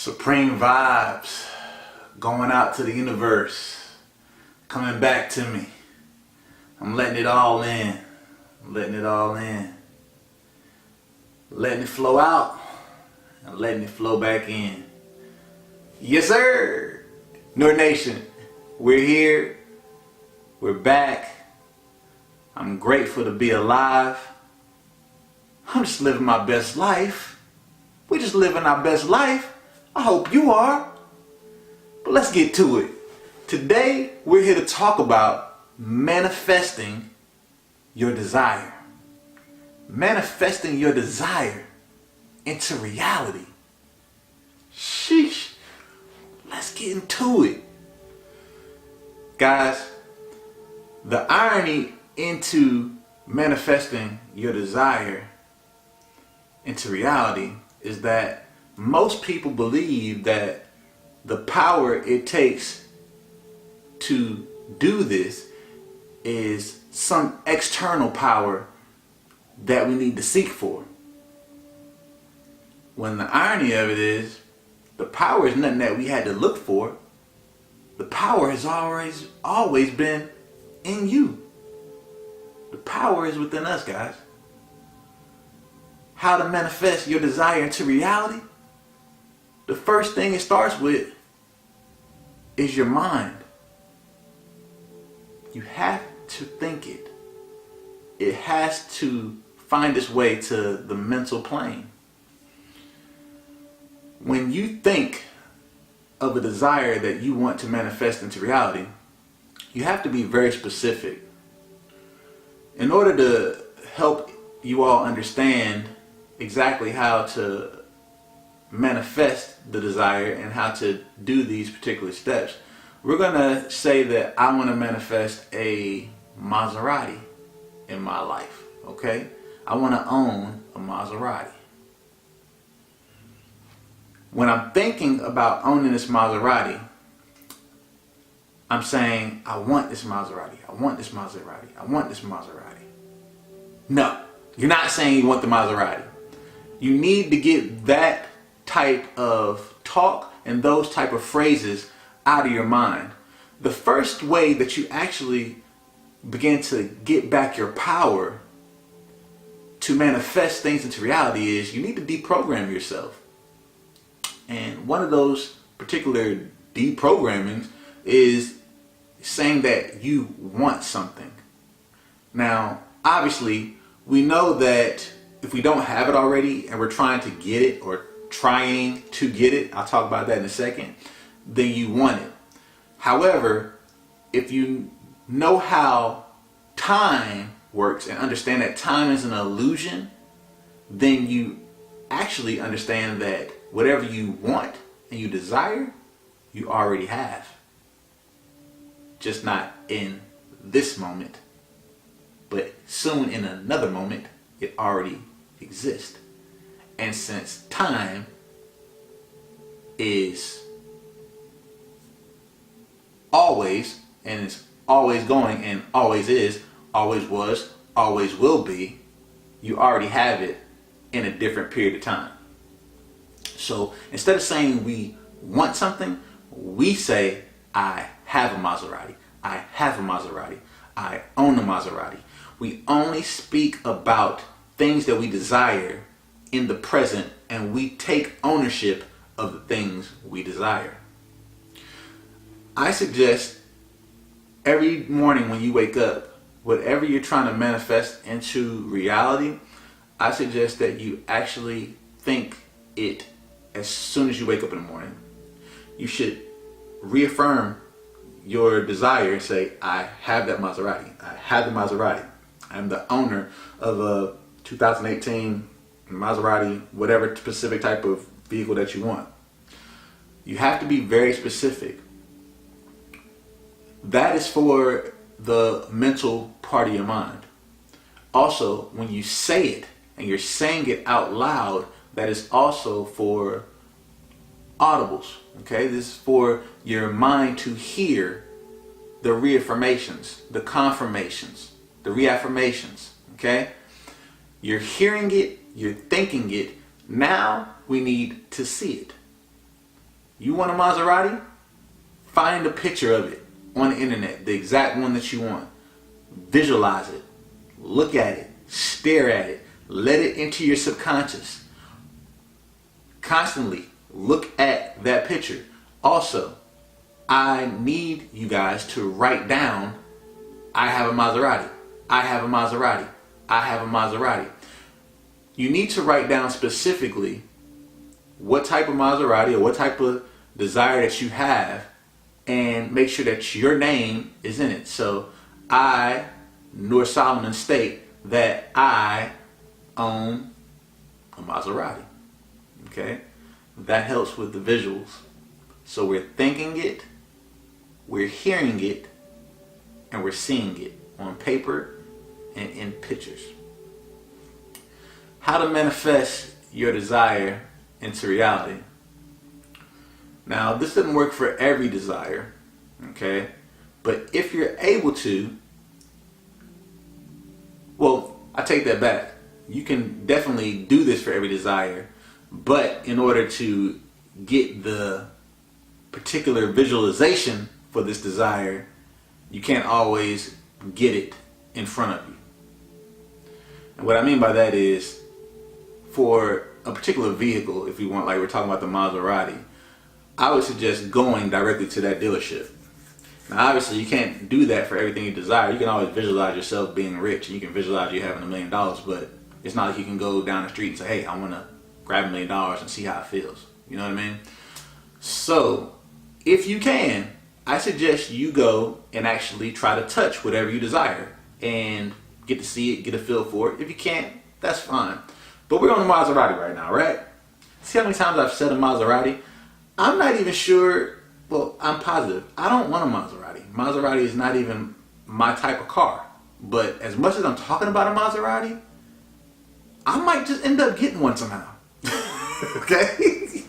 Supreme vibes going out to the universe, coming back to me. I'm letting it all in. I'm letting it all in. Letting it flow out and letting it flow back in. Yes, sir. Nour Nation, we're here. We're back. I'm grateful to be alive. I'm just living my best life. We're just living our best life. I hope you are. But let's get to it. Today, we're here to talk about manifesting your desire. Manifesting your desire into reality. Sheesh. Let's get into it. Guys, the irony into manifesting your desire into reality is that most people believe that the power it takes to do this is some external power that we need to seek for. When the irony of it is, the power is nothing that we had to look for. The power has always been in you. The power is within us, guys. How to manifest your desire into reality? The first thing it starts with is your mind. You have to think it. It has to find its way to the mental plane. When you think of a desire that you want to manifest into reality, you have to be very specific. In order to help you all understand exactly how to manifest the desire and how to do these particular steps, we're going to say that I want to manifest a Maserati in my life, okay? I want to own a Maserati. When I'm thinking about owning this Maserati, I'm saying, I want this Maserati, I want this Maserati, I want this Maserati. No, you're not saying you want the Maserati. You need to get that type of talk and those type of phrases out of your mind. The first way that you actually begin to get back your power to manifest things into reality is you need to deprogram yourself. And one of those particular deprogrammings is saying that you want something. Now, obviously, we know that if we don't have it already and we're trying to get it or trying to get it, I'll talk about that in a second, then you want it. However, if you know how time works and understand that time is an illusion, then you actually understand that whatever you want and you desire, you already have. Just not in this moment, but soon in another moment, it already exists. And since time is always, and it's always going, and always is, always was, always will be, you already have it in a different period of time. So instead of saying we want something, we say, I have a Maserati. I have a Maserati. I own a Maserati. We only speak about things that we desire in the present, and we take ownership of the things we desire. I suggest every morning when you wake up, whatever you're trying to manifest into reality, I suggest that you actually think it as soon as you wake up in the morning. You should reaffirm your desire and say, I have that Maserati. I have the Maserati. I'm the owner of a 2018 Maserati, whatever specific type of vehicle that you want. You have to be very specific. That is for the mental part of your mind. Also, when you say it and you're saying it out loud, that is also for audibles. Okay, this is for your mind to hear the reaffirmations, the confirmations, the reaffirmations. Okay, you're hearing it, you're thinking it. Now we need to see it. You want a Maserati? Find a picture of it on the internet, the exact one that you want. Visualize it. Look at it. Stare at it. Let it into your subconscious. Constantly look at that picture. Also, I need you guys to write down, I have a Maserati. I have a Maserati. I have a Maserati. You need to write down specifically what type of Maserati or what type of desire that you have, and make sure that your name is in it. So I, Nour Solomon, state that I own a Maserati. Okay? That helps with the visuals. So we're thinking it, we're hearing it, and we're seeing it on paper and in pictures. How to manifest your desire into reality. Now, this doesn't work for every desire, okay? But if you're able to, well, I take that back. You can definitely do this for every desire, but in order to get the particular visualization for this desire, you can't always get it in front of you. And what I mean by that is, for a particular vehicle, if you want, like we're talking about the Maserati, I would suggest going directly to that dealership. Now, obviously, you can't do that for everything you desire. You can always visualize yourself being rich, and you can visualize you having $1 million, but it's not like you can go down the street and say, hey, I want to grab $1 million and see how it feels. You know what I mean? So, if you can, I suggest you go and actually try to touch whatever you desire and get to see it, get a feel for it. If you can't, that's fine. But we're on the Maserati right now, right? See how many times I've said a Maserati? I'm not even sure, well, I'm positive. I don't want a Maserati. Maserati is not even my type of car. But as much as I'm talking about a Maserati, I might just end up getting one somehow. Okay?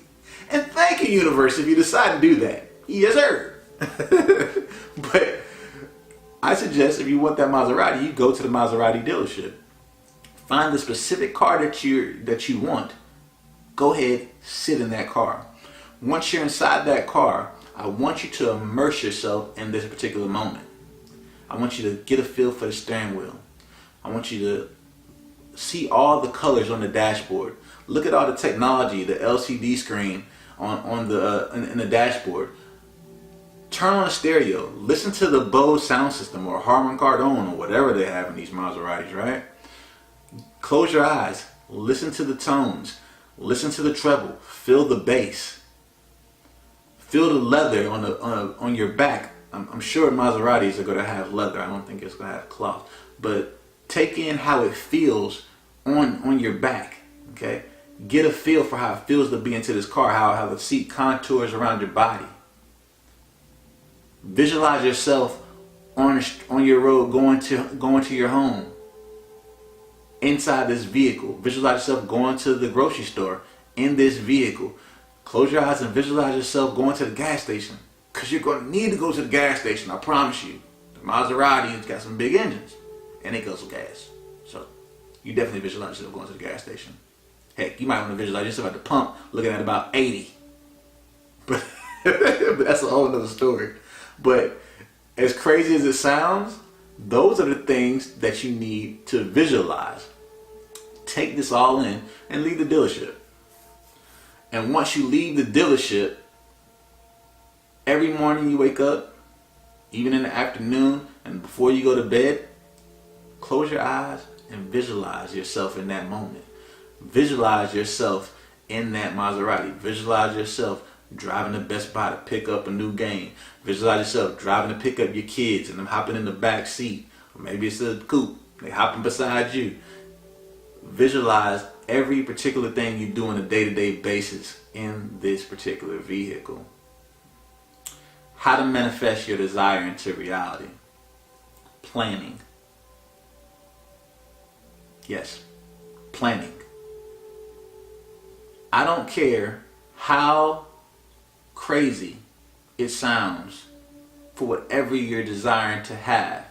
And thank you, universe, if you decide to do that. Yes, sir. But I suggest if you want that Maserati, you go to the Maserati dealership. Find the specific car that you want. Go ahead, sit in that car. Once you're inside that car, I want you to immerse yourself in this particular moment. I want you to get a feel for the steering wheel. I want you to see all the colors on the dashboard. Look at all the technology, the LCD screen in the dashboard. Turn on the stereo. Listen to the Bose sound system or Harman Kardon or whatever they have in these Maseratis, right? Close your eyes. Listen to the tones. Listen to the treble. Feel the bass. Feel the leather on your back. I'm sure Maseratis are going to have leather. I don't think it's going to have cloth. But take in how it feels on your back. Okay? Get a feel for how it feels to be into this car. How the seat contours around your body. Visualize yourself on your road going to your home. Inside this vehicle. Visualize yourself going to the grocery store in this vehicle. Close your eyes and visualize yourself going to the gas station. Because you're going to need to go to the gas station, I promise you. The Maserati has got some big engines. And it goes with gas. So, you definitely visualize yourself going to the gas station. Heck, you might want to visualize yourself at the pump looking at about 80. But that's a whole other story. But as crazy as it sounds, those are the things that you need to visualize. Take this all in and leave the dealership. And once you leave the dealership, every morning you wake up, even in the afternoon and before you go to bed, close your eyes and visualize yourself in that moment. Visualize yourself in that Maserati. Visualize yourself driving to Best Buy to pick up a new game. Visualize yourself driving to pick up your kids and them hopping in the back seat. Or maybe it's a coupe. They hopping beside you. Visualize every particular thing you do on a day-to-day basis in this particular vehicle. How to manifest your desire into reality. Planning. Yes, planning. I don't care how crazy it sounds for whatever you're desiring to have.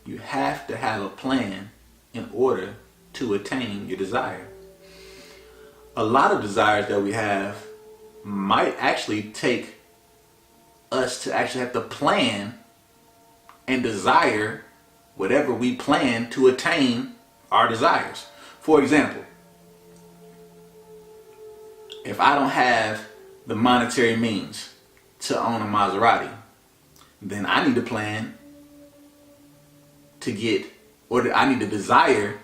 You have to have a plan in order to attain your desire. A lot of desires that we have might actually take us to actually have to plan and desire whatever we plan to attain our desires. For example, if I don't have the monetary means to own a Maserati, then I need to plan to get, or I need to desire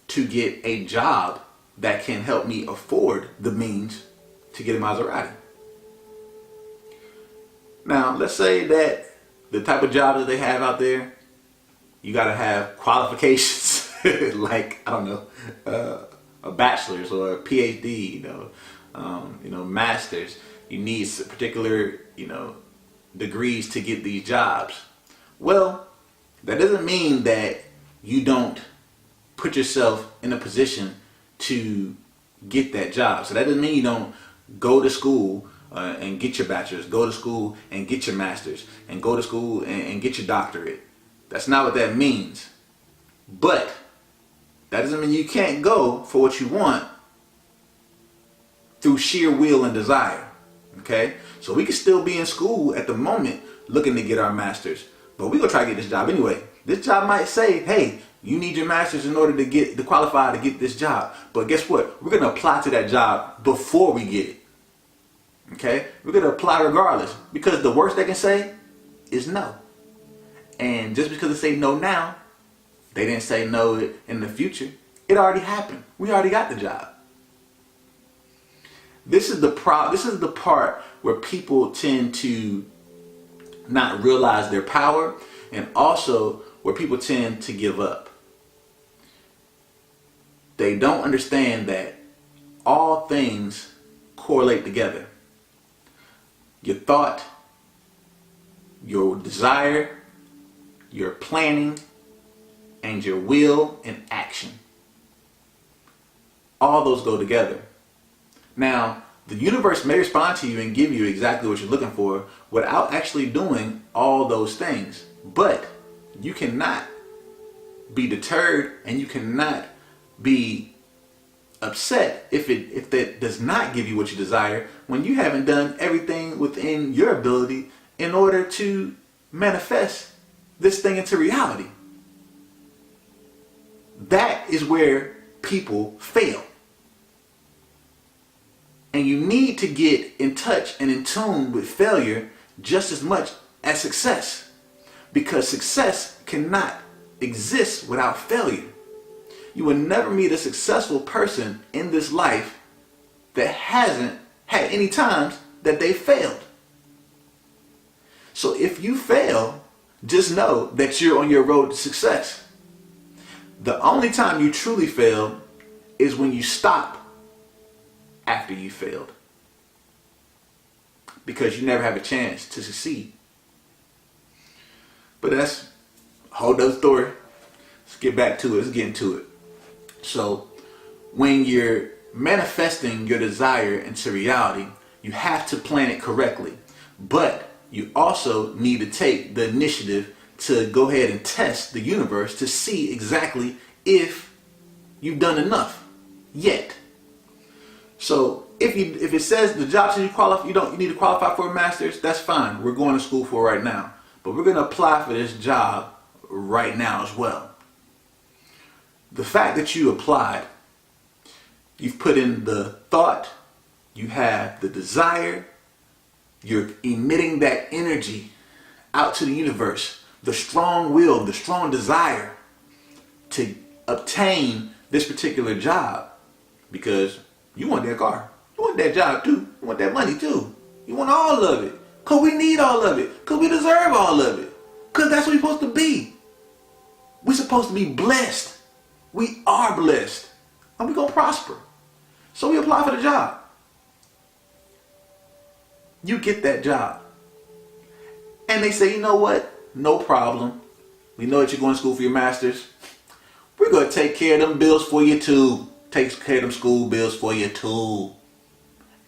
to get a job that can help me afford the means to get a Maserati. Now, let's say that the type of job that they have out there, you gotta have qualifications like, I don't know, a bachelor's or a PhD, master's. You need particular, degrees to get these jobs. Well, that doesn't mean that you don't put yourself in a position to get that job. So that doesn't mean you don't go to school and get your bachelor's, go to school and get your master's, and go to school and get your doctorate. That's not what that means. But that doesn't mean you can't go for what you want through sheer will and desire. Okay? So we can still be in school at the moment looking to get our master's, but we're gonna try to get this job anyway. This job might say, hey, you need your master's in order to qualify to get this job. But guess what? We're gonna apply to that job before we get it. Okay? We're gonna apply regardless, because the worst they can say is no. And just because they say no now, they didn't say no in the future. It already happened. We already got the job. This is the part where people tend to not realize their power, and also where people tend to give up. They don't understand that all things correlate together. Your thought, your desire, your planning, and your will and action. All those go together. Now, the universe may respond to you and give you exactly what you're looking for without actually doing all those things. But you cannot be deterred, and you cannot be upset if that does not give you what you desire, when you haven't done everything within your ability in order to manifest this thing into reality. That is where people fail. And you need to get in touch and in tune with failure just as much as success, because success cannot exist without failure. You will never meet a successful person in this life that hasn't had any times that they failed. So if you fail, just know that you're on your road to success. The only time you truly fail is when you stop after you failed, because you never have a chance to succeed. But that's a whole other story. Let's get back to it. Let's get into it. So when you're manifesting your desire into reality, you have to plan it correctly. But you also need to take the initiative to go ahead and test the universe to see exactly if you've done enough yet. So if it says the job says you need to qualify for a master's, that's fine. We're going to school for it right now. But we're going to apply for this job right now as well. The fact that you applied, you've put in the thought, you have the desire, you're emitting that energy out to the universe, the strong will, the strong desire to obtain this particular job, because you want that car, you want that job too, you want that money too, you want all of it, because we need all of it, because we deserve all of it, because that's what we're supposed to be. We're supposed to be blessed. We are blessed, and we're going to prosper. So we apply for the job. You get that job. And they say, you know what? No problem. We know that you're going to school for your master's. We're going to take care of them bills for you too. Take care of them school bills for you too.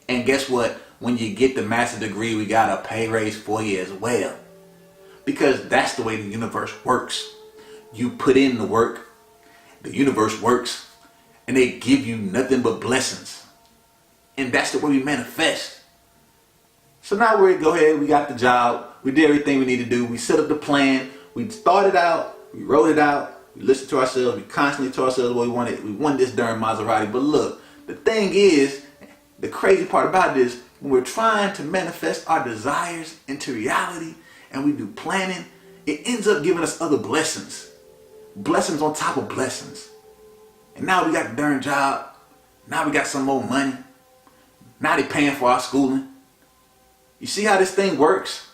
And guess what? When you get the master's degree, we got a pay raise for you as well. Because that's the way the universe works. You put in the work, the universe works, and they give you nothing but blessings. And that's the way we manifest. So now we go ahead, we got the job, we did everything we need to do, we set up the plan, we started out, we wrote it out, we listened to ourselves, we constantly told ourselves what we wanted. We want this darn Maserati. But look, the thing is, the crazy part about this, when we're trying to manifest our desires into reality and we do planning, it ends up giving us other blessings. Blessings on top of blessings. And now we got the darn job. Now we got some more money. Now they're paying for our schooling. You see how this thing works?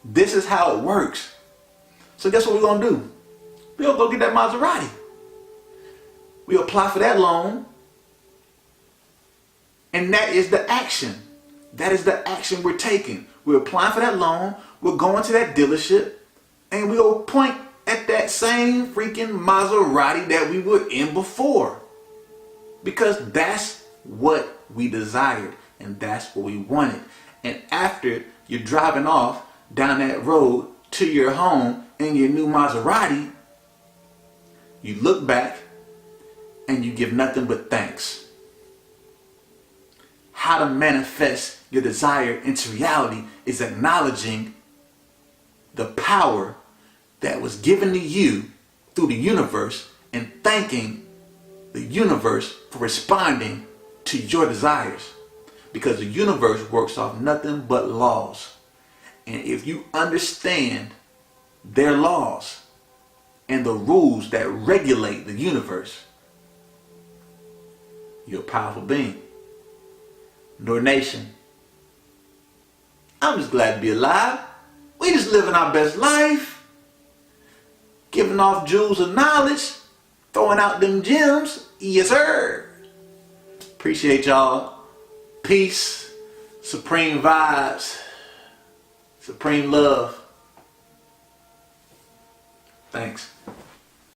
This is how it works. So guess what we're going to do? We're going to go get that Maserati. We apply for that loan. And that is the action. That is the action we're taking. We're applying for that loan. We're going to that dealership. And we'll point at that same freaking Maserati that we were in before. Because that's what we desired. And that's what we wanted. And after you're driving off down that road to your home in your new Maserati, you look back and you give nothing but thanks. How to manifest your desire into reality is acknowledging the power that was given to you through the universe and thanking the universe for responding to your desires. Because the universe works off nothing but laws. And if you understand their laws and the rules that regulate the universe, you're a powerful being. Nour Nation, I'm just glad to be alive. We just living our best life. Giving off jewels of knowledge. Throwing out them gems. Yes, sir. Appreciate y'all. Peace. Supreme vibes. Supreme love. Thanks.